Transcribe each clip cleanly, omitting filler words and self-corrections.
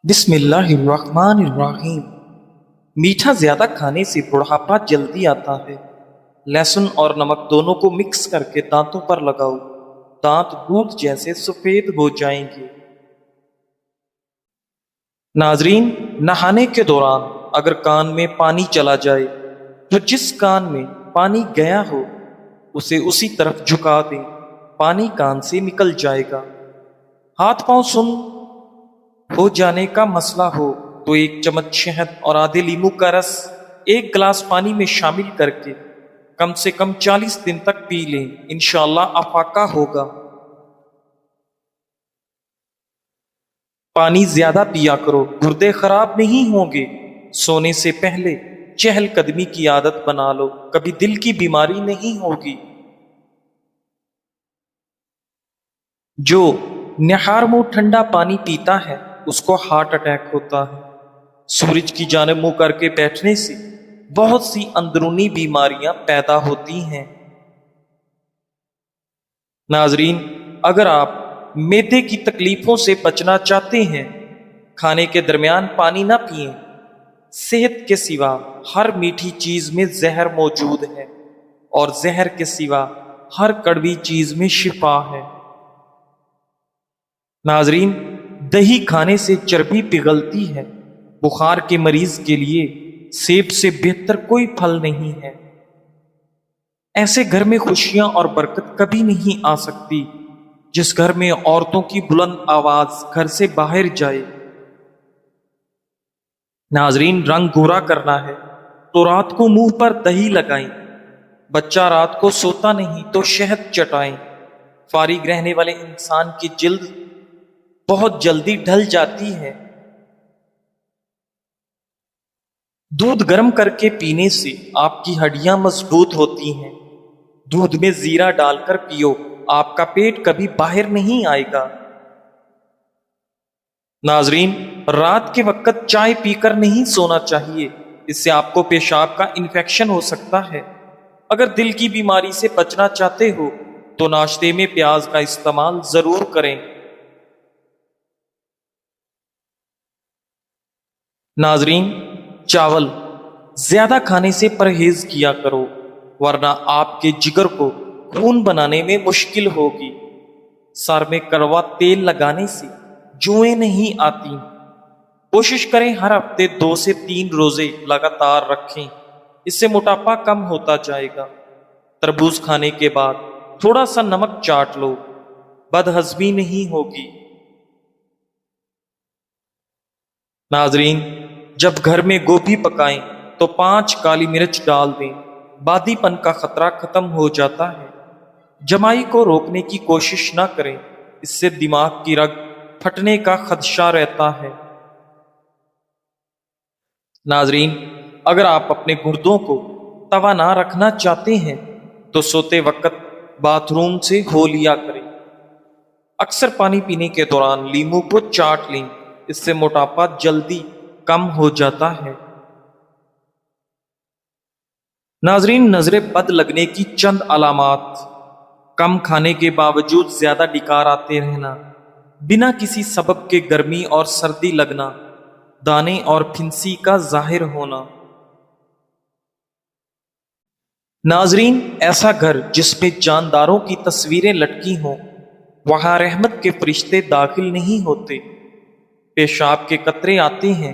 بسم اللہ الرحمن الرحیم۔ میٹھا زیادہ کھانے سے بڑھاپا جلدی آتا ہے۔ لہسن اور نمک دونوں کو مکس کر کے دانتوں پر لگاؤ، دانت دودھ جیسے سفید ہو جائیں گے۔ ناظرین، نہانے کے دوران اگر کان میں پانی چلا جائے تو جس کان میں پانی گیا ہو اسے اسی طرف جھکا دیں، پانی کان سے نکل جائے گا۔ ہاتھ پاؤں سن ہو جانے کا مسئلہ ہو تو 1 چمچ شہد اور آدھے لیمو کا رس 1 گلاس پانی میں شامل کر کے کم سے کم 40 دن تک پی لیں، انشاءاللہ افاقہ ہوگا۔ پانی زیادہ پیا کرو، گردے خراب نہیں ہوں گے۔ سونے سے پہلے چہل قدمی کی عادت بنا لو، کبھی دل کی بیماری نہیں ہوگی۔ جو نہار منہ ٹھنڈا پانی پیتا ہے اس کو ہارٹ اٹیک ہوتا ہے۔ سورج کی جانب منہ کر کے بیٹھنے سے بہت سی اندرونی بیماریاں پیدا ہوتی ہیں۔ ناظرین، اگر آپ معدے کی تکلیفوں سے بچنا چاہتے ہیں، کھانے کے درمیان پانی نہ پئیں۔ صحت کے سوا ہر میٹھی چیز میں زہر موجود ہے اور زہر کے سوا ہر کڑوی چیز میں شفا ہے۔ ناظرین، دہی کھانے سے چربی پگھلتی ہے۔ بخار کے مریض کے لیے سیب سے بہتر کوئی پھل نہیں ہے۔ ایسے گھر میں خوشیاں اور برکت کبھی نہیں آ سکتی جس گھر میں عورتوں کی بلند آواز گھر سے باہر جائے۔ ناظرین، رنگ گورا کرنا ہے تو رات کو منہ پر دہی لگائیں۔ بچہ رات کو سوتا نہیں تو شہد چٹائیں۔ فارغ رہنے والے انسان کی جلد بہت جلدی ڈھل جاتی ہے۔ دودھ گرم کر کے پینے سے آپ کی ہڈیاں مضبوط ہوتی ہیں۔ دودھ میں زیرہ ڈال کر پیو، آپ کا پیٹ کبھی باہر نہیں آئے گا۔ ناظرین، رات کے وقت چائے پی کر نہیں سونا چاہیے، اس سے آپ کو پیشاب کا انفیکشن ہو سکتا ہے۔ اگر دل کی بیماری سے بچنا چاہتے ہو تو ناشتے میں پیاز کا استعمال ضرور کریں۔ ناظرین، چاول زیادہ کھانے سے پرہیز کیا کرو، ورنہ آپ کے جگر کو خون بنانے میں مشکل ہوگی۔ سر میں کڑوا تیل لگانے سے جوئیں نہیں آتی۔ کوشش کریں ہر ہفتے 2 سے 3 روزے لگاتار رکھیں، اس سے موٹاپا کم ہوتا جائے گا۔ تربوز کھانے کے بعد تھوڑا سا نمک چاٹ لو، بدہضمی نہیں ہوگی۔ ناظرین، جب گھر میں گوبھی پکائیں تو 5 کالی مرچ ڈال دیں، بادی پن کا خطرہ ختم ہو جاتا ہے۔ جمائی کو روکنے کی کوشش نہ کریں، اس سے دماغ کی رگ پھٹنے کا خدشہ رہتا ہے۔ ناظرین، اگر آپ اپنے گردوں کو توانا رکھنا چاہتے ہیں تو سوتے وقت باتھ روم سے ہو لیا کریں۔ اکثر پانی پینے کے دوران لیمو کو چاٹ لیں، اس سے موٹاپا جلدی کم ہو جاتا ہے۔ ناظرین، نظر بد لگنے کی چند علامات: کم کھانے کے باوجود زیادہ ڈکار آتے رہنا، بنا کسی سبب کے گرمی اور سردی لگنا، دانے اور پھنسی کا ظاہر ہونا۔ ناظرین، ایسا گھر جس میں جانداروں کی تصویریں لٹکی ہوں وہاں رحمت کے فرشتے داخل نہیں ہوتے۔ پیشاب کے قطرے آتے ہیں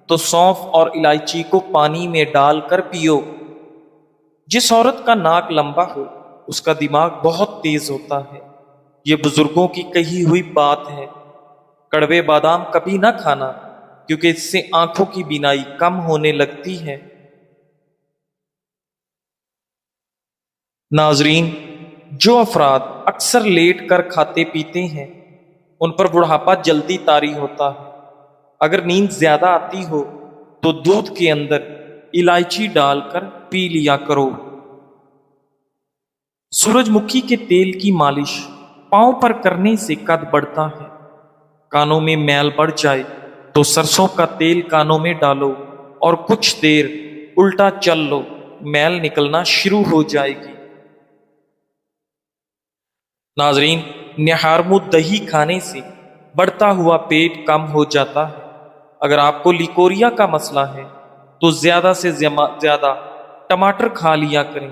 تو سونف اور الائچی کو پانی میں ڈال کر پیو۔ جس عورت کا ناک لمبا ہو اس کا دماغ بہت تیز ہوتا ہے، یہ بزرگوں کی کہی ہوئی بات ہے۔ کڑوے بادام کبھی نہ کھانا کیونکہ اس سے آنکھوں کی بینائی کم ہونے لگتی ہے۔ ناظرین، جو افراد اکثر لیٹ کر کھاتے پیتے ہیں ان پر بڑھاپا جلدی طاری ہوتا ہے۔ اگر نیند زیادہ آتی ہو تو دودھ کے اندر الائچی ڈال کر پی لیا کرو۔ سورج مکھی کے تیل کی مالش پاؤں پر کرنے سے قد بڑھتا ہے۔ کانوں میں میل بڑھ جائے تو سرسوں کا تیل کانوں میں ڈالو اور کچھ دیر الٹا چل لو، میل نکلنا شروع ہو جائے گی۔ ناظرین، نہار منہ دہی کھانے سے بڑھتا ہوا پیٹ کم ہو جاتا ہے۔ اگر آپ کو لیکوریا کا مسئلہ ہے تو زیادہ سے زیادہ ٹماٹر کھا لیا کریں،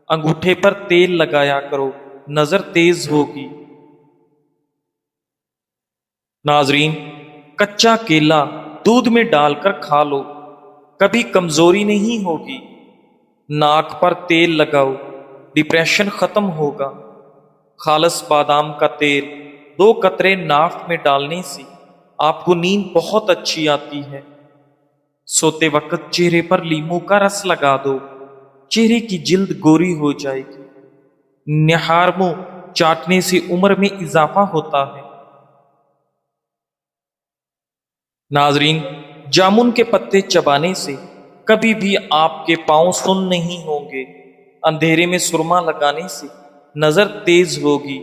انگوٹھے پر تیل لگایا کرو، نظر تیز ہوگی۔ ناظرین، کچا کیلا دودھ میں ڈال کر کھا لو، کبھی کمزوری نہیں ہوگی۔ ناک پر تیل لگاؤ، ڈپریشن ختم ہوگا۔ خالص بادام کا تیل 2 قطرے ناک میں ڈالنے سے آپ کو نیند بہت اچھی آتی ہے۔ سوتے وقت چہرے پر لیموں کا رس لگا دو، چہرے کی جلد گوری ہو جائے گی۔ نہارمو چاٹنے سے عمر میں اضافہ ہوتا ہے۔ ناظرین، جامن کے پتے چبانے سے کبھی بھی آپ کے پاؤں سن نہیں ہوں گے۔ اندھیرے میں سرما لگانے سے نظر تیز ہوگی۔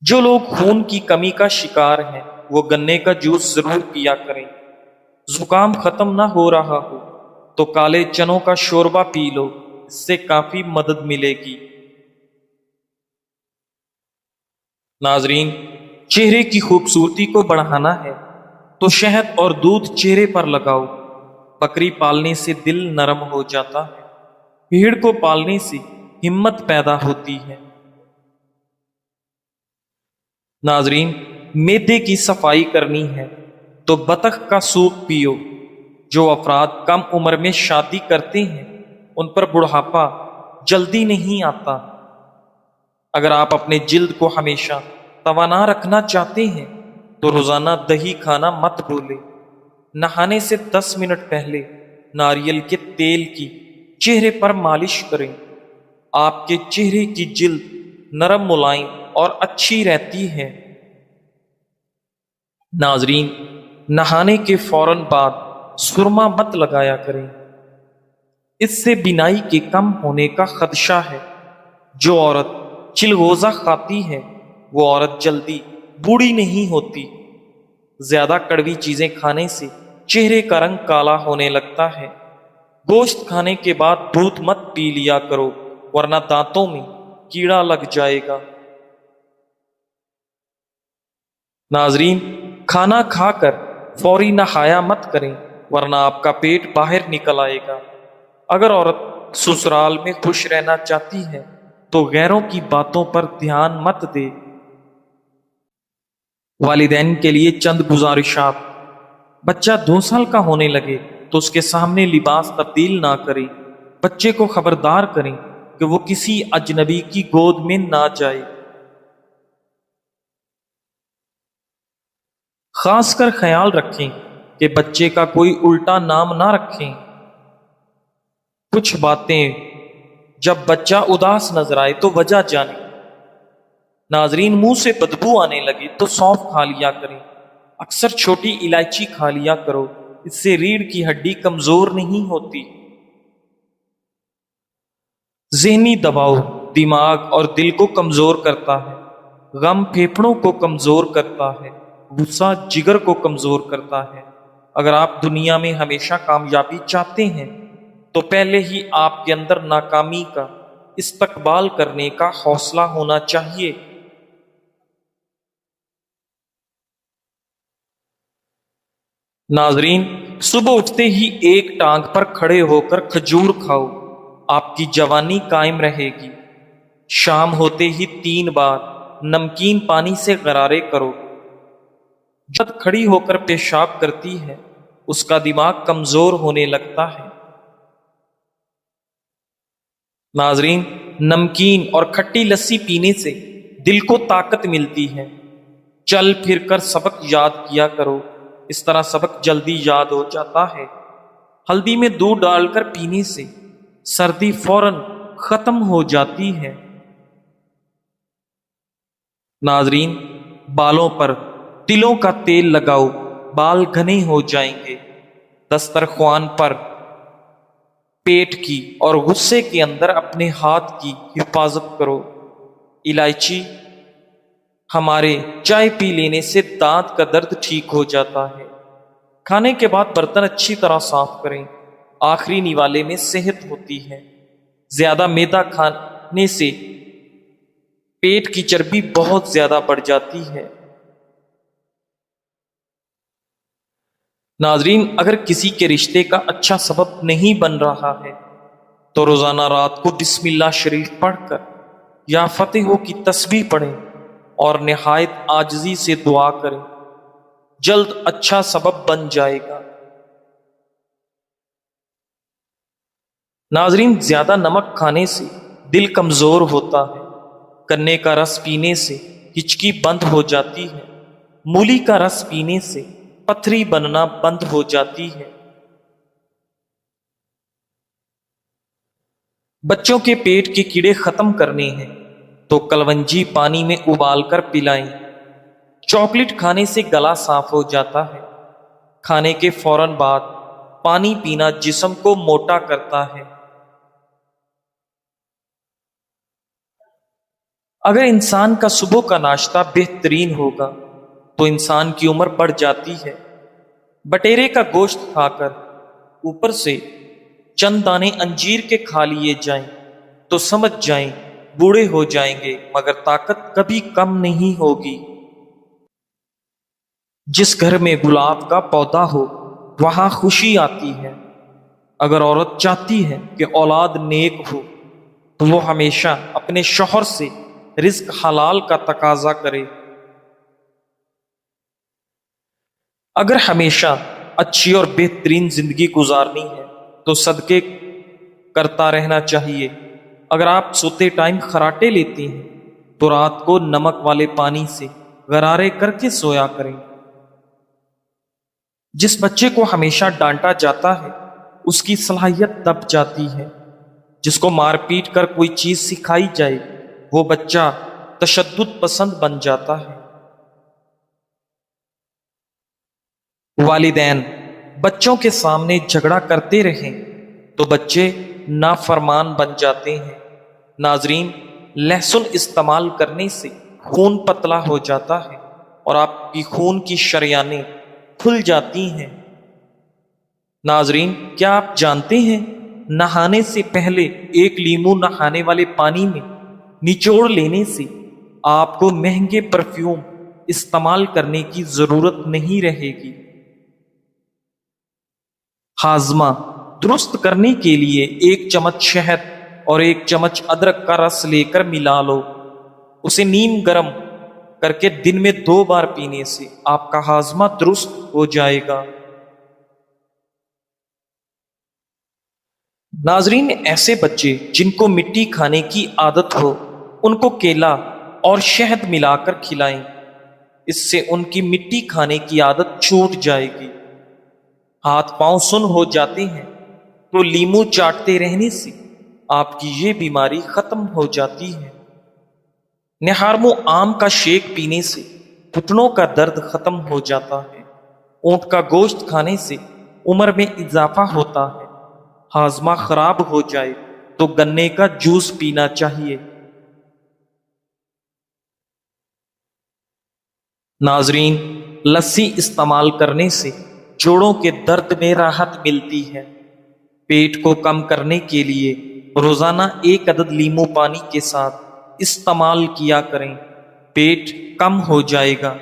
جو لوگ خون کی کمی کا شکار ہیں وہ گنے کا جوس ضرور پیا کریں۔ زکام ختم نہ ہو رہا ہو تو کالے چنوں کا شوربہ پی لو، اس سے کافی مدد ملے گی۔ ناظرین، چہرے کی خوبصورتی کو بڑھانا ہے تو شہد اور دودھ چہرے پر لگاؤ۔ بکری پالنے سے دل نرم ہو جاتا ہے، بھیڑ کو پالنے سے ہمت پیدا ہوتی ہے۔ ناظرین، معدے کی صفائی کرنی ہے تو بطخ کا سوپ پیو۔ جو افراد کم عمر میں شادی کرتے ہیں ان پر بڑھاپا جلدی نہیں آتا۔ اگر آپ اپنے جلد کو ہمیشہ توانا رکھنا چاہتے ہیں تو روزانہ دہی کھانا مت بھولیں۔ نہانے سے 10 منٹ پہلے ناریل کے تیل کی چہرے پر مالش کریں۔ آپ کے چہرے کی جلد نرم، ملائم اور اچھی رہتی ہے۔ ناظرین، نہانے کے فوراً بعد سرما مت لگایا کریں، اس سے بینائی کے کم ہونے کا خدشہ ہے۔ جو عورت چلغوزہ کھاتی ہے وہ عورت جلدی بوڑھی نہیں ہوتی۔ زیادہ کڑوی چیزیں کھانے سے چہرے کا رنگ کالا ہونے لگتا ہے۔ گوشت کھانے کے بعد دودھ مت پی لیا کرو ورنہ دانتوں میں کیڑا لگ جائے گا۔ ناظرین، کھانا کھا کر فوری نہایا مت کریں ورنہ آپ کا پیٹ باہر نکل آئے گا۔ اگر عورت سسرال میں خوش رہنا چاہتی ہے تو غیروں کی باتوں پر دھیان مت دے۔ والدین کے لیے چند گزارشات۔ بچہ 2 سال کا ہونے لگے تو اس کے سامنے لباس تبدیل نہ کریں۔ بچے کو خبردار کریں کہ وہ کسی اجنبی کی گود میں نہ جائے۔ خاص کر خیال رکھیں کہ بچے کا کوئی الٹا نام نہ رکھیں۔ کچھ باتیں، جب بچہ اداس نظر آئے تو وجہ جانیں۔ ناظرین، منہ سے بدبو آنے لگے تو سونف کھا لیا کریں۔ اکثر چھوٹی الائچی کھا لیا کرو، اس سے ریڑھ کی ہڈی کمزور نہیں ہوتی۔ ذہنی دباؤ دماغ اور دل کو کمزور کرتا ہے، غم پھیپھڑوں کو کمزور کرتا ہے، غصہ جگر کو کمزور کرتا ہے۔ اگر آپ دنیا میں ہمیشہ کامیابی چاہتے ہیں تو پہلے ہی آپ کے اندر ناکامی کا استقبال کرنے کا حوصلہ ہونا چاہیے۔ ناظرین، صبح اٹھتے ہی ایک ٹانگ پر کھڑے ہو کر کھجور کھاؤ، آپ کی جوانی قائم رہے گی۔ شام ہوتے ہی 3 بار نمکین پانی سے غرارے کرو۔ جب کھڑی ہو کر پیشاب کرتی ہے اس کا دماغ کمزور ہونے لگتا ہے۔ ناظرین، نمکین اور کھٹی لسی پینے سے دل کو طاقت ملتی ہے۔ چل پھر کر سبق یاد کیا کرو، اس طرح سبق جلدی یاد ہو جاتا ہے۔ ہلدی میں دودھ ڈال کر پینے سے سردی فوراً ختم ہو جاتی ہے۔ ناظرین، بالوں پر تلوں کا تیل لگاؤ، بال گھنے ہو جائیں گے۔ دسترخوان پر پیٹ کی اور غصے کے اندر اپنے ہاتھ کی حفاظت کرو۔ الائچی، ہمارے چائے پی لینے سے دانت کا درد ٹھیک ہو جاتا ہے۔ کھانے کے بعد برتن اچھی طرح صاف کریں، آخری نوالے میں صحت ہوتی ہے۔ زیادہ میدا کھانے سے پیٹ کی چربی بہت زیادہ بڑھ جاتی ہے۔ ناظرین، اگر کسی کے رشتے کا اچھا سبب نہیں بن رہا ہے تو روزانہ رات کو بسم اللہ شریف پڑھ کر یا فتحوں کی تسبیح پڑھیں اور نہایت عاجزی سے دعا کریں، جلد اچھا سبب بن جائے گا۔ ناظرین، زیادہ نمک کھانے سے دل کمزور ہوتا ہے، گنے کا رس پینے سے ہچکی بند ہو جاتی ہے، مولی کا رس پینے سے پتھری بننا بند ہو جاتی ہے۔ بچوں کے پیٹ کے کیڑے ختم کرنے ہیں تو کلونجی پانی میں ابال کر پلائیں۔ چاکلیٹ کھانے سے گلا صاف ہو جاتا ہے۔ کھانے کے فوراً بعد پانی پینا جسم کو موٹا کرتا ہے۔ اگر انسان کا صبح کا ناشتہ بہترین ہوگا تو انسان کی عمر بڑھ جاتی ہے۔ بٹیرے کا گوشت کھا کر اوپر سے چند دانے انجیر کے کھا لیے جائیں تو سمجھ جائیں بوڑھے ہو جائیں گے، مگر طاقت کبھی کم نہیں ہوگی۔ جس گھر میں گلاب کا پودا ہو وہاں خوشی آتی ہے۔ اگر عورت چاہتی ہے کہ اولاد نیک ہو تو وہ ہمیشہ اپنے شوہر سے رزق حلال کا تقاضا کرے۔ اگر ہمیشہ اچھی اور بہترین زندگی گزارنی ہے تو صدقے کرتا رہنا چاہیے۔ اگر آپ سوتے ٹائم خراٹے لیتے ہیں تو رات کو نمک والے پانی سے غرارے کر کے سویا کریں۔ جس بچے کو ہمیشہ ڈانٹا جاتا ہے اس کی صلاحیت دب جاتی ہے۔ جس کو مار پیٹ کر کوئی چیز سکھائی جائے وہ بچہ تشدد پسند بن جاتا ہے۔ والدین بچوں کے سامنے جھگڑا کرتے رہیں تو بچے نافرمان بن جاتے ہیں۔ ناظرین، لہسن استعمال کرنے سے خون پتلا ہو جاتا ہے اور آپ کی خون کی شریانیں کھل جاتی ہیں۔ ناظرین، کیا آپ جانتے ہیں نہانے سے پہلے ایک لیمو نہانے والے پانی میں نچوڑ لینے سے آپ کو مہنگے پرفیوم استعمال کرنے کی ضرورت نہیں رہے گی۔ ہاضمہ درست کرنے کے لیے 1 چمچ شہد اور 1 چمچ ادرک کا رس لے کر ملا لو۔ اسے نیم گرم کر کے دن میں 2 بار پینے سے آپ کا ہاضمہ درست ہو جائے گا۔ ناظرین، ایسے بچے جن کو مٹی کھانے کی عادت ہو ان کو کیلا اور شہد ملا کر کھلائیں، اس سے ان کی مٹی کھانے کی عادت چھوٹ جائے گی۔ ہاتھ پاؤں سن ہو جاتے ہیں تو لیمو چاٹتے رہنے سے آپ کی یہ بیماری ختم ہو جاتی ہے۔ نہارمو آم کا شیک پینے سے گھٹنوں کا درد ختم ہو جاتا ہے۔ اونٹ کا گوشت کھانے سے عمر میں اضافہ ہوتا ہے۔ ہاضمہ خراب ہو جائے تو گنے کا جوس پینا چاہیے۔ ناظرین، لسی استعمال کرنے سے جوڑوں کے درد میں راحت ملتی ہے۔ پیٹ کو کم کرنے کے لیے روزانہ 1 عدد لیمو پانی کے ساتھ استعمال کیا کریں، پیٹ کم ہو جائے گا۔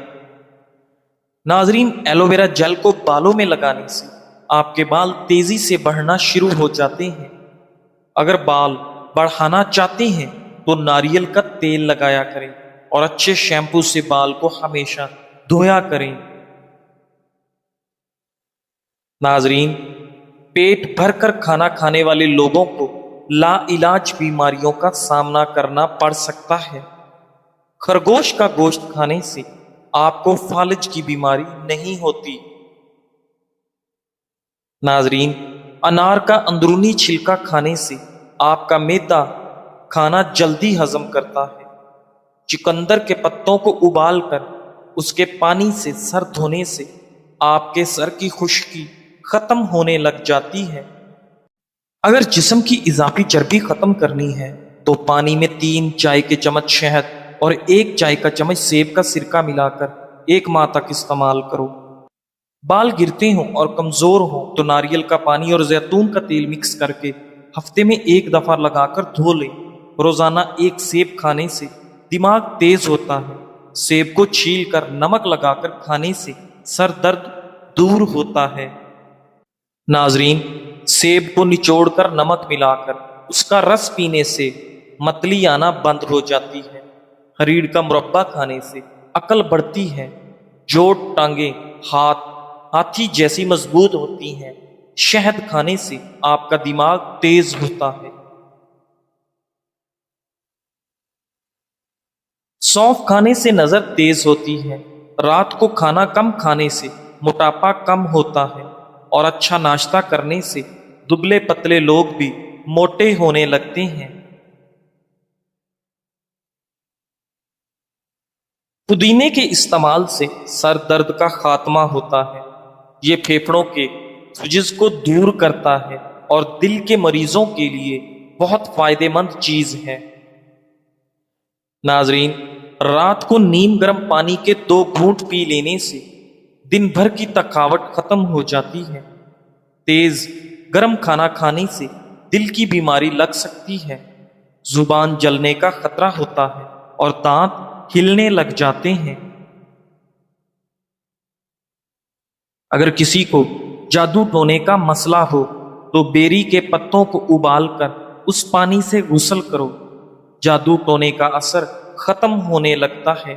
ناظرین، ایلو ویرا جل کو بالوں میں لگانے سے آپ کے بال تیزی سے بڑھنا شروع ہو جاتے ہیں۔ اگر بال بڑھانا چاہتے ہیں تو ناریل کا تیل لگایا کریں اور اچھے شیمپو سے بال کو ہمیشہ دھویا کریں۔ ناظرین، پیٹ بھر کر کھانا کھانے والے لوگوں کو لا علاج بیماریوں کا سامنا کرنا پڑ سکتا ہے۔ خرگوش کا گوشت کھانے سے آپ کو فالج کی بیماری نہیں ہوتی۔ ناظرین، انار کا اندرونی چھلکا کھانے سے آپ کا معدہ کھانا جلدی ہضم کرتا ہے۔ چقندر کے پتوں کو ابال کر اس کے پانی سے سر دھونے سے آپ کے سر کی خشکی ختم ہونے لگ جاتی ہے۔ اگر جسم کی اضافی چربی ختم کرنی ہے تو پانی میں 3 چائے کے چمچ شہد اور 1 چائے کا چمچ سیب کا سرکہ ملا کر 1 ماہ تک استعمال کرو۔ بال گرتے ہوں اور کمزور ہوں تو ناریل کا پانی اور زیتون کا تیل مکس کر کے ہفتے میں 1 دفعہ لگا کر دھو لیں۔ روزانہ 1 سیب کھانے سے دماغ تیز ہوتا ہے۔ سیب کو چھیل کر نمک لگا کر کھانے سے سر درد دور ہوتا ہے۔ ناظرین، سیب کو نچوڑ کر نمک ملا کر اس کا رس پینے سے متلی آنا بند ہو جاتی ہے۔ ہریڑ کا مربع کھانے سے عقل بڑھتی ہے۔ جوڑ، ٹانگیں، ہاتھ ہاتھی جیسی مضبوط ہوتی ہیں۔ شہد کھانے سے آپ کا دماغ تیز ہوتا ہے۔ سونف کھانے سے نظر تیز ہوتی ہے۔ رات کو کھانا کم کھانے سے موٹاپا کم ہوتا ہے، اور اچھا ناشتہ کرنے سے دبلے پتلے لوگ بھی موٹے ہونے لگتے ہیں۔ پودینے کے استعمال سے سر درد کا خاتمہ ہوتا ہے۔ یہ پھیپھڑوں کے سوجش کو دور کرتا ہے اور دل کے مریضوں کے لیے بہت فائدہ مند چیز ہے۔ ناظرین، رات کو نیم گرم پانی کے 2 گھونٹ پی لینے سے دن بھر کی تھکاوٹ ختم ہو جاتی ہے۔ تیز گرم کھانا کھانے سے دل کی بیماری لگ سکتی ہے۔ زبان جلنے کا خطرہ ہوتا ہے اور دانت ہلنے لگ جاتے ہیں۔ اگر کسی کو جادو ٹونے کا مسئلہ ہو تو بیری کے پتوں کو ابال کر اس پانی سے غسل کرو، جادو ٹونے کا اثر ختم ہونے لگتا ہے۔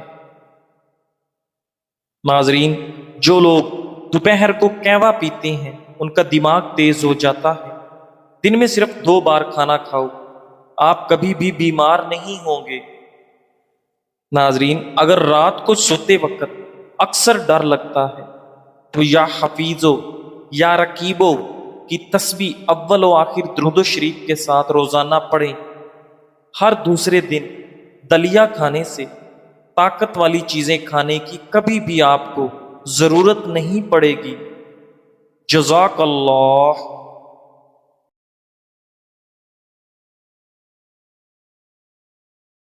ناظرین، جو لوگ دوپہر کو قہوہ پیتے ہیں ان کا دماغ تیز ہو جاتا ہے۔ دن میں صرف 2 بار کھانا کھاؤ، آپ کبھی بھی بیمار نہیں ہوں گے۔ ناظرین، اگر رات کو سوتے وقت اکثر ڈر لگتا ہے تو یا حفیظو یا رقیبو کی تسبیح اول و آخر درود و شریف کے ساتھ روزانہ پڑھیں۔ ہر دوسرے دن دلیا کھانے سے طاقت والی چیزیں کھانے کی کبھی بھی آپ کو ضرورت نہیں پڑے گی۔ جزاک اللہ۔